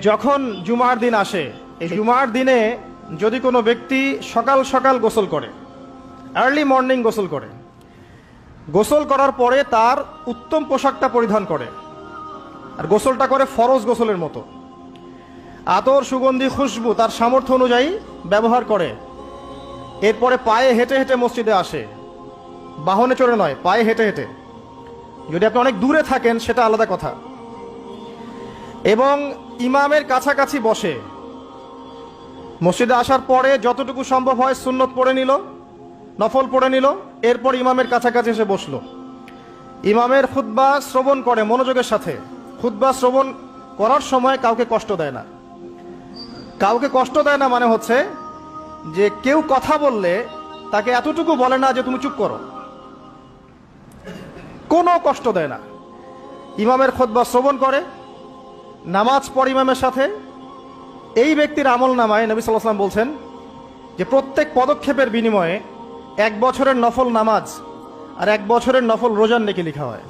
যখন জুমার দিন আসে, এই জুমার দিনে যদি কোনো ব্যক্তি সকাল সকাল গোসল করে, আর্লি মর্নিং গোসল করে, গোসল করার পরে তার উত্তম পোশাকটা পরিধান করে, আর গোসলটা করে ফরজ গোসলের মতো, আতর সুগন্ধি খুশবু তার সামর্থ্য অনুযায়ী ব্যবহার করে, এরপরে পায়ে হেঁটে হেঁটে মসজিদে আসে, বাহনে চড়ে নয়, পায়ে হেঁটে হেঁটে। যদি আপনি অনেক দূরে থাকেন সেটা আলাদা কথা। এবং ইমামের কাছাকাছি বসে, মসজিদে আসার পরে যতটুকু সম্ভব হয় সুন্নত পড়ে নিল, নফল পড়ে নিল, এরপর ইমামের কাছাকাছি এসে বসলো। ইমামের খুতবা শ্রবণ করে মনোযোগের সাথে। খুতবা শ্রবণ করার সময় কাউকে কষ্ট দেয় না। কাউকে কষ্ট দেয় না মানে হচ্ছে যে কেউ কথা বললে তাকে এতটুকু বলে না যে তুমি চুপ করো, কোনো কষ্ট দেয় না। ইমামের খুতবা শ্রবণ করে, নামাজ পড়ে ইমামের সাথে। এই ব্যক্তির আমল নামায় নবী সাল্লাল্লাহু আলাইহি ওয়াসাল্লাম বলছেন যে প্রত্যেক পদক্ষেপের বিনিময়ে 1 বছরের নফল নামাজ আর 1 বছরের নফল রোজার নেকি লেখা হয়।